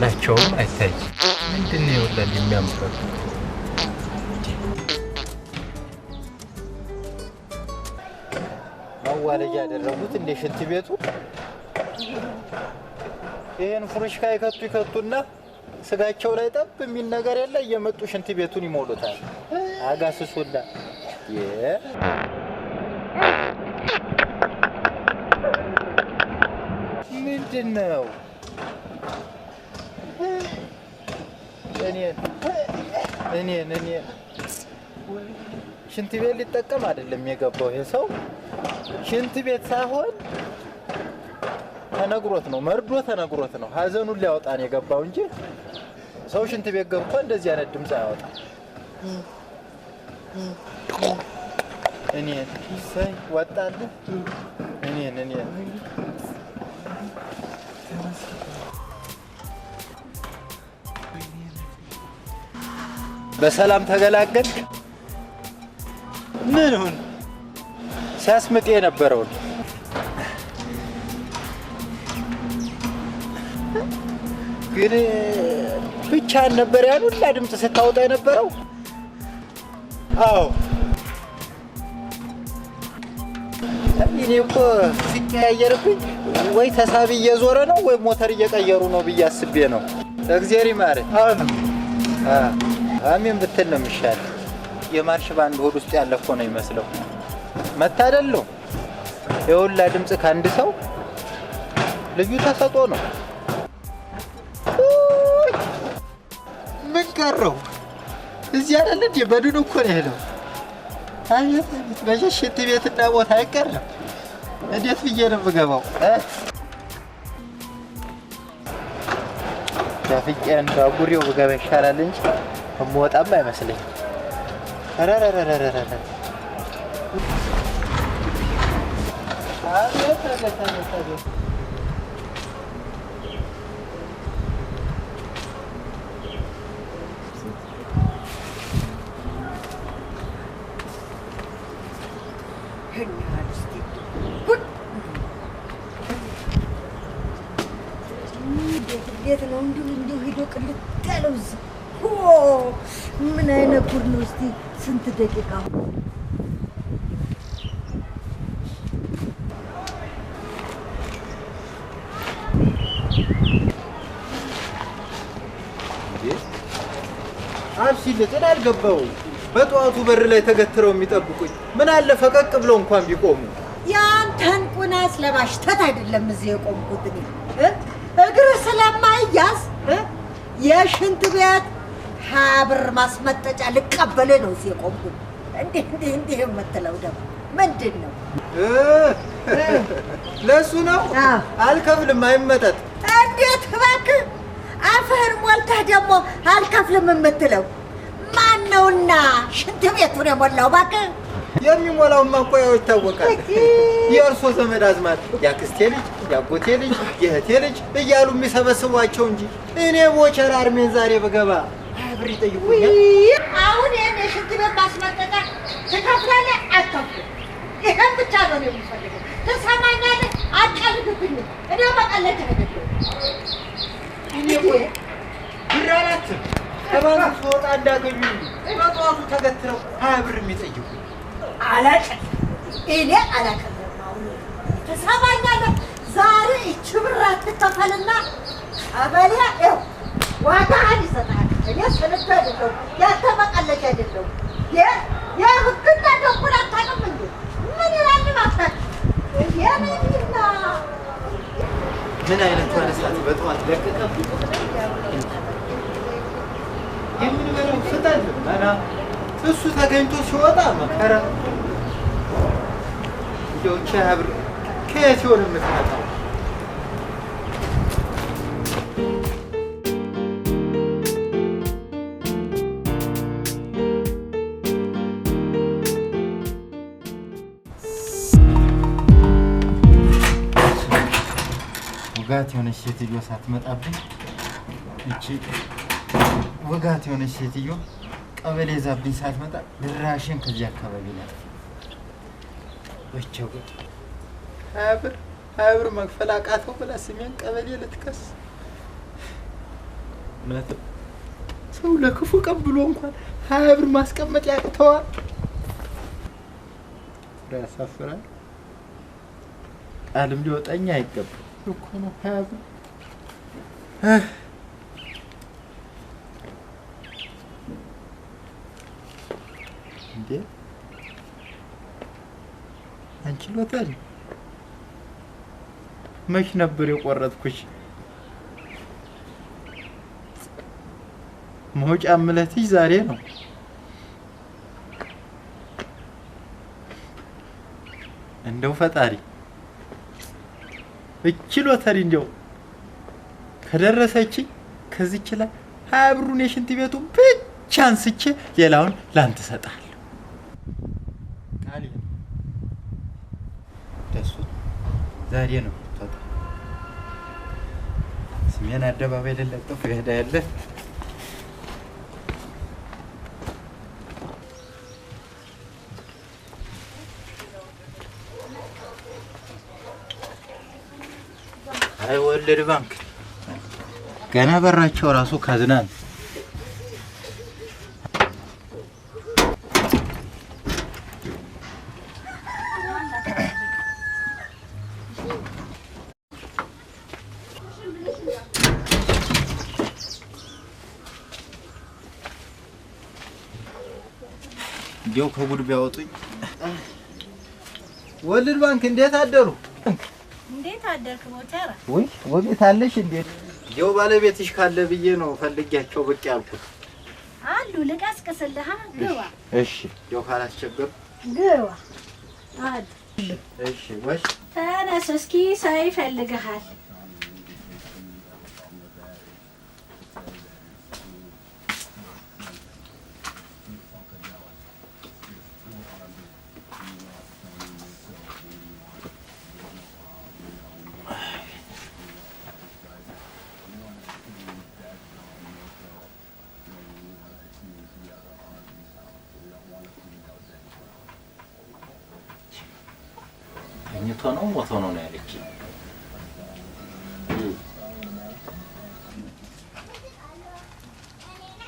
አካላቸውም አይታይ ምንድን ነው ይወላል የሚያምረው ማዋለጃ ያደረጉት እንደ ሽንት ቤቱ ይሄን ፍሩሽ ይከቱና ስጋቸው ላይ ጠብ የሚል ነገር ያለ እየመጡ ሽንት ቤቱን ይሞሉታል አጋስሱላ ምንድነው እኔ ሽንት ቤት ሊጠቀም አይደለም የገባው ይሄ ሰው ሽንት ቤት ሳይሆን ተነግሮት ነው መርዶ ተነግሮት ነው ሀዘኑን ሊያወጣን የገባው እንጂ ሰው ሽንት ቤት ገብቶ እንደዚህ አይነት ድምጽ አያወጣም እኔ ሳይ ወጣሉ እኔ በሰላም ተገላገልክ ምን ሆነ ሲያስመጥ የነበረው ግን ብቻ ነበር ያሉላ ድምጽ ስታወጣ የነበረው አዎ እኔ እኮ ሲቀያየርብኝ ወይ ተሳቢ እየዞረ ነው ወይ ሞተር እየቀየሩ ነው ብዬ አስቤ ነው እግዚአብሔር ይማር አሜን ብትል ነው የሚሻል የማርሽ ባንድ ሆድ ውስጥ ያለ እኮ ነው ይመስለው መታደል ነው የሁላ ድምጽ ካንድ ሰው ልዩ ተሰጦ ነው ምን ቀረው እዚህ አይደል እንዴ በዱን እኮ ነው ያለው አየት በሽሽት ቤትና ቦታ አይቀርም እንዴት ብዬ ነው የምገባው ዳፍቄን ባጉሪው ብገባ ይሻላል እንጂ እምወጣም አይመስለኝ አራራራራራ ነው እንዲሁ ሄዶ ቅልጥ ያለው እዚህ ምን አይነት ጉድ ነው እስቲ ስንት ደቂቃ አብሲልጥን አልገባው በጧቱ በር ላይ ተገትረው የሚጠብቁኝ ምን አለ ፈቀቅ ብለው እንኳን ቢቆሙ ያንተን ቁናስ ለማሽተት አይደለም እዚህ የቆምኩት እኔ እግር ስለማይያዝ የሽንት ቤት ሀብር ማስመጠጫ ልቀበል ነው እዚህ የቆምኩት እንዴ የምትለው ደግሞ ምንድን ነው ለሱ ነው አልከፍልም አይመጠጥ እንዴት እባክህ አፈር ሞልተህ ደግሞ አልከፍልም የምትለው ማን ነውና ሽንት ቤቱን የሞላው እባክህ የሚሞላውማ እኮ ያው ይታወቃል የእርሶ ዘመድ አዝማድ ያክስቴ ልጅ ያጎቴ ልጅ የእህቴ ልጅ እያሉ የሚሰበስቧቸው እንጂ እኔ ቦቸራ አርሜን ዛሬ በገባ ብር ይጠይቁኛል አሁን ይሄን የሽንት ቤት ማስመጠጫ ትከፍላለህ አትከፍልም ይሄን ብቻ ነው የምፈልገው ትሰማኛለህ አትቀልድብኝ እኔ በቀለድ አይደለም እኔ ቆይ ብር አላትም ከባንክ ስወጣ እንዳገኙኝ በጠዋቱ ተገትረው 20 ብር የሚጠይቁኝ አላቀም እኔ አላቀም ትሰማኛለህ ዛሬ እቺ ብር አትከፈልና አበላ ይኸው ዋጋህን ይሰጣል እኔ ስለታ አይደለም ያተበቀለች አይደለም የህግና ደንቡን አታውቅም እንዴ ምን ይላል ማታውቅ የምንና ምን አይነት ወረሳት በጠዋት ለቀቀም የምንበለው ፍጠን እና እሱ ተገኝቶ ሲወጣ መከራ ጆቻ አብር ከየት ይሆን የምትመጣው ወጋት የሆነች ሴትዮ ሳትመጣብኝ እቺ ወጋት የሆነች ሴትዮ ቀበሌ ዛብኝ ሳትመጣ ድራሽን ከዚህ አካባቢ ላይ ወቸው ሀብር መክፈል አቃተው ብላ ስሜን ቀበሌ ልትከስ እውነት ሰው ለክፉ ቀን ብሎ እንኳን 20 ብር ማስቀመጥ ያቅተዋል። ያሳፍራል። ቃልም ሊወጣኝ አይገባም እኮ ነው 20 ብር። እንዴ አንቺ ሎተሪ መች ነበር የቆረጥኩሽ? መውጫ ምለትሽ ዛሬ ነው። እንደው ፈጣሪ እቺ ሎተሪ እንደው ከደረሰችኝ ከዚች ላይ 20 ብሩን የሽንት ቤቱን ብቻ አንስቼ ሌላውን ላንተ እሰጥሃለሁ። ቃል ደሱ ዛሬ ነው ፈጣሪ ስሜን አደባባይ ልለጥፍ ይሄዳ ያለ አይ ወለድ ባንክ ገና በራቸው ራሱ ካዝናን እንዲያው ከጉድ ቢያወጡኝ። ወለድ ባንክ እንዴት አደሩ? እንዴት አደርክ ሞተራ? ወይ ወቤት አለሽ? እንዴት ይኸው ባለቤትሽ ካለ ብዬ ነው ፈልጊያቸው ብቅ ያልኩት። አሉ ልቀስቅስልህ። ግባ። እሺ ይኸው ካላስቸገር ግባ። አድ እሺ ወሽ ተነስ እስኪ ሰው ይፈልግሃል። ተኝቶ ነው ሞቶ ነው ያለችኝ።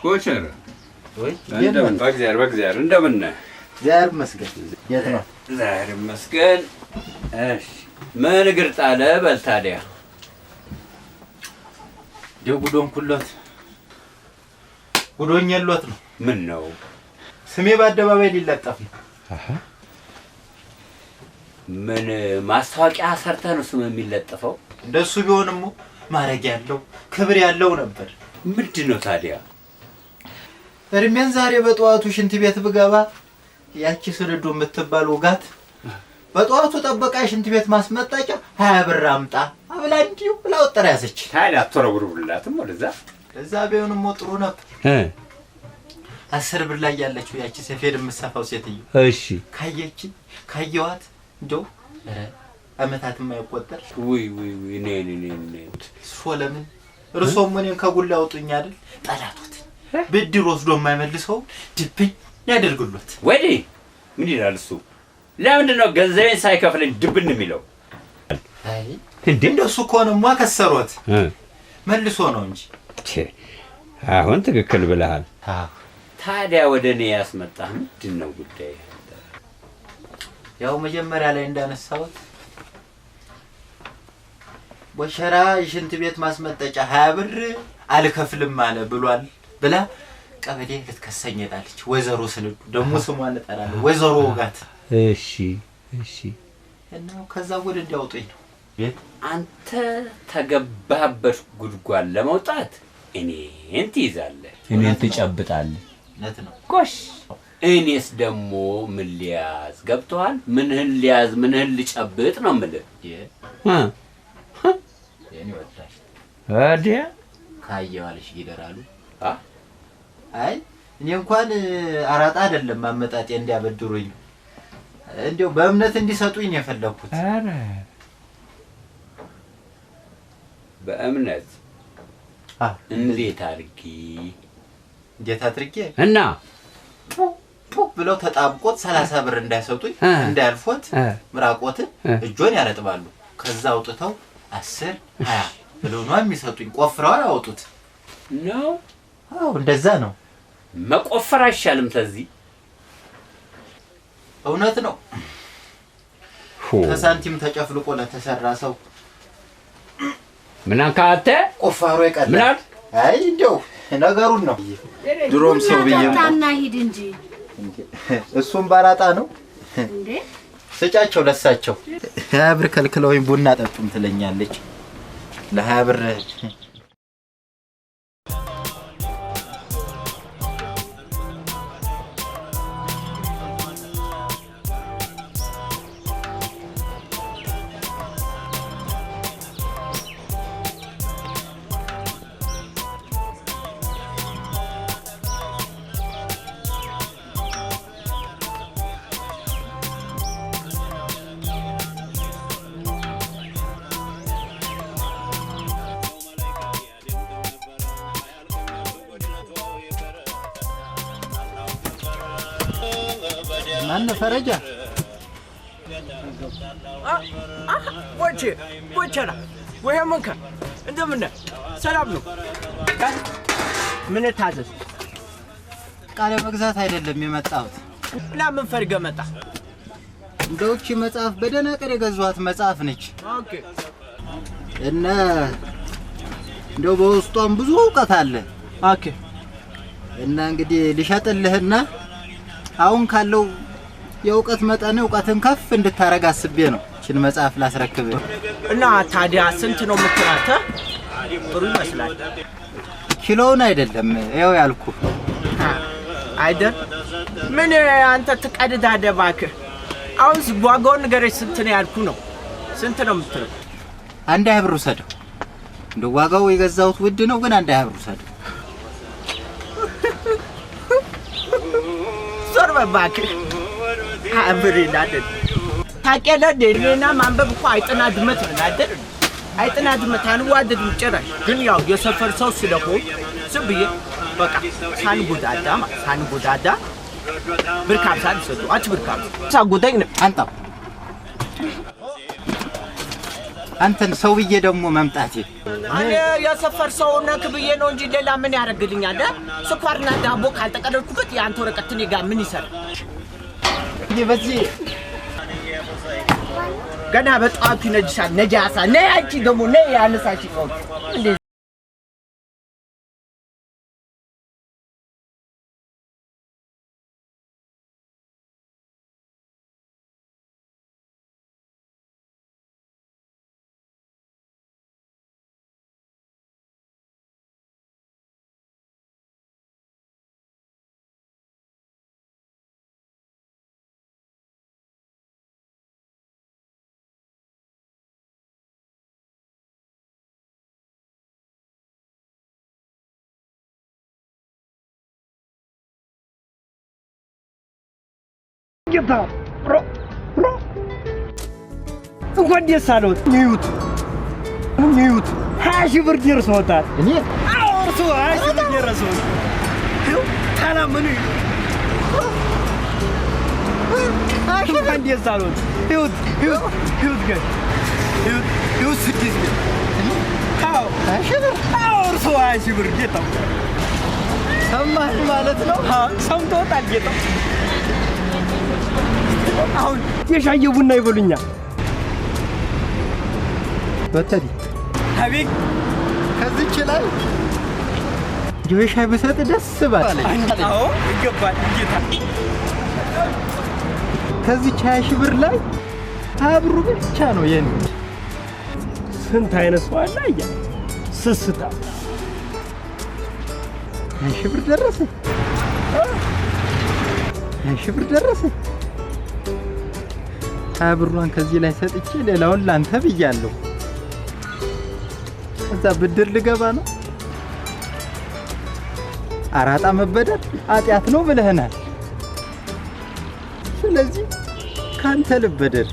ኮቸር ወይ እንደምን በእግዚአብሔር እንደምን ነህ? እግዚአብሔር ይመስገን። የት ነው? እግዚአብሔር ይመስገን። እሺ ምን እግር ጣለ? በል ታዲያ ጉዶን ኩሎት ጉዶኝሎት ነው። ምን ነው? ስሜ በአደባባይ ሊለጠፍ ነው። ምን ማስታወቂያ ሰርተህ ነው ስም የሚለጠፈው? እንደሱ ቢሆንማ ማረግ ያለው ክብር ያለው ነበር። ምንድን ነው ታዲያ? እርሜን ዛሬ በጠዋቱ ሽንት ቤት ብገባ ያቺ ስልዱ የምትባል ውጋት በጠዋቱ ጠበቃ ሽንት ቤት ማስመጣጫ 20 ብር አምጣ አብላ እንዲሁ ብላ ወጥራ ያዘች። ታዲያ አትወረውሩላትም ወደዛ? እዛ ቢሆንማ ጥሩ ነበር። 10 ብር ላይ ያለችው ያቺ ሰፌድ የምትሰፋው ሴትዮ እሺ ካየዋት እንደው አመታት የማይቆጠር ውይ ነኝ ለምን እርሶም እኔን ከጉላ አውጡኝ አይደል? ጠላቶት ብድር ወስዶ የማይመልሰው ድብኝ ያደርግሉት። ወዲህ ምን ይላል እሱ? ለምንድን ነው ገንዘቤን ሳይከፍለኝ ድብን የሚለው? አይ እንደሱ ከሆነማ ከሰሮት መልሶ ነው እንጂ። አሁን ትክክል ብለሃል። ታዲያ ወደ እኔ ያስመጣህ ምንድን ነው ጉዳይ? ያው መጀመሪያ ላይ እንዳነሳሁት ወሸራ የሽንት ቤት ማስመጠጫ 20 ብር አልከፍልም አለ ብሏል ብላ ቀበሌ ልትከሰኝ ሄዳለች። ወይዘሮ ስልዱ ደግሞ ስሟን እጠራለሁ፣ ወይዘሮ ውጋት። እሺ እና ከዛ ወደ እንዲያወጡኝ ነው። አንተ ተገባህበት ጉድጓድ ለመውጣት እኔን ትይዛለህ፣ እኔን ትጨብጣለህ። እውነት ነው። ጎሽ እኔስ ደግሞ ምን ሊያዝ ገብቶሃል? ምንህን ሊያዝ ምንህን ልጨብጥ ነው የምልህ። የኔ ወጣሽ አዲያ ካየዋልሽ ይደራሉ። አይ እኔ እንኳን አራጣ አይደለም አመጣጤ እንዲያበድሩኝ እንደው በእምነት እንዲሰጡኝ ነው የፈለኩት። አረ በእምነት እንዴት አድርጊ እና ብለው ተጣብቆት 30 ብር እንዳይሰጡኝ እንዳያልፎት ምራቆትን እጆን ያረጥባሉ። ከዛ አውጥተው 10 20 ብለው ነው የሚሰጡኝ። ቆፍረው አውጡት። ነው? አዎ እንደዛ ነው። መቆፈር አይሻልም ተዚህ? እውነት ነው። ከሳንቲም ተጨፍልቆ ለተሰራ ሰው ምን አንካተ ቁፋሮ ይቀላል። ምን አል? አይ እንደው ነገሩን ነው። ድሮም ሰው ብዬታና ሂድ እንጂ እሱም ባላጣ ነው እንዴ። ስጫቸው ለሳቸው 20 ብር ከልክለውኝ ቡና ጠጡም ትለኛለች። ለ20 ብር ማን ፈረጃ ወቸና ወይ መንከ እንደምን ሰላም ነው? ምን ታዘዝ? ቃለ መግዛት አይደለም የመጣሁት። እና ምን ፈልገህ መጣ? እንደውቺ መጽሐፍ በደህና ቀን የገዛኋት መጽሐፍ ነች። ኦኬ። እና እንደው በውስጧም ብዙ ዕውቀት አለ። ኦኬ። እና እንግዲህ ልሸጥልህና አሁን ካለው የዕውቀት መጠን ዕውቀትን ከፍ እንድታረግ አስቤ ነው እቺን መጽሐፍ ላስረክብ። እና ታዲያ ስንት ነው የምትራተ? ጥሩ ይመስላል። ኪሎውን አይደለም ይኸው ያልኩ አይደል? ምን አንተ ትቀድዳለህ እባክህ። አሁን ዋጋውን ንገረኝ። ስንት ነው ያልኩ ነው? ስንት ነው የምትለው? 1 ብር ውሰደው። እንደው ዋጋው የገዛሁት ውድ ነው ግን 1 ብር ውሰደው። ዞር በል እባክህ። አብሬ አይደል ታውቂያለህ? እኔና ማንበብ እኮ አይጥና ድመት ነው አይደል? አይጥና ድመት አንዋደድም ጭራሽ። ግን ያው የሰፈር ሰው ስለሆን ዝም ብዬ በቃ ሳንጎዳዳ ብር ከ50 ልሰጡ። አንቺ ብር ከ50 ሳጎዳኝ ነው አንጣው። አንተን ሰው ብዬ ደግሞ መምጣቴ እኔ የሰፈር ሰው ነክ ብዬ ነው እንጂ ሌላ ምን ያደርግልኛል? ስኳርና ዳቦ ካልተቀደድኩበት የአንተ ወረቀት እኔ ጋር ምን ይሰራል? በዚህ ገና በጠዋቱ ይነጅሻል። ነጃሳ ነይ። አንቺ ደግሞ ነይ ያነሳሽ ነው እንዴ? ጌታ ሮ እንኳን ደስ አለዎት። ኒውት 20 ብር ደርሶታል። እኔ እርሱ 20 ብር ደረሰዎት። ታላምኑ እንኳን ደስ አለዎት። ይሁት ግን ይሁት 6 ብር። አዎ 20 ብር። አዎ እርሱ 20 ብር ጌታው። ሰማህ ማለት ነው? ሰምቶታል ጌታው። አሁን የሻየ ቡና ይበሉኛል። በተዲ አቤት ከዚች ላይ ጆሻይ በሰጥ ደስ ባለ። አዎ ይገባል ጌታ። ከዚች 20 ብር ላይ 20 ብሩ ብቻ ነው የኔ። ስንት አይነት ሰው አለ አያ ስስታ 20 ብር ደረሰ። 20 ብር ደረሰ። 20 ብሩን ከዚህ ላይ ሰጥቼ ሌላውን ላንተ ብያለሁ። ከዛ ብድር ልገባ ነው። አራጣ መበደር ኃጢአት ነው ብለህናል። ስለዚህ ካንተ ልበደር።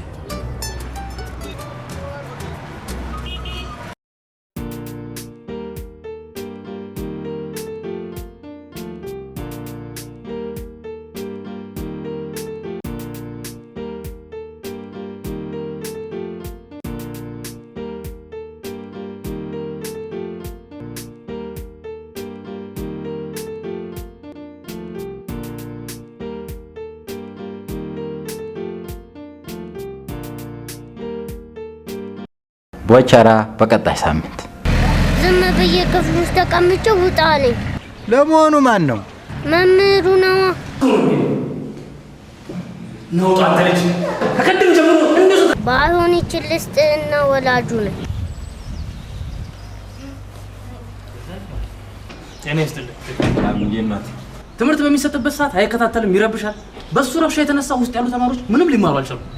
ቦቸራ በቀጣይ ሳምንት። ዝም ብዬ ክፍል ውስጥ ተቀምጬ ውጣ አለኝ። ለመሆኑ ማን ነው? መምህሩ ነው። ነው አንተ ልጅ ከቀደም ጀምሮ እንደሱ ባይሆን ይችል ልስጥህና ወላጁ ነኝ። ጤና ይስጥልኝ። እንዴት ትምህርት በሚሰጥበት ሰዓት አይከታተልም፣ ይረብሻል። በሱ ረብሻ የተነሳ ውስጥ ያሉ ተማሪዎች ምንም ሊማሩ አልቻሉም።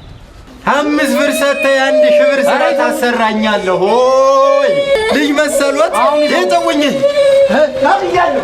5 ብር ሰጥተህ 1000 ብር ስራ ታሰራኛለህ? ሆይ ልጅ መሰሎት ይተውኝ ታብያለህ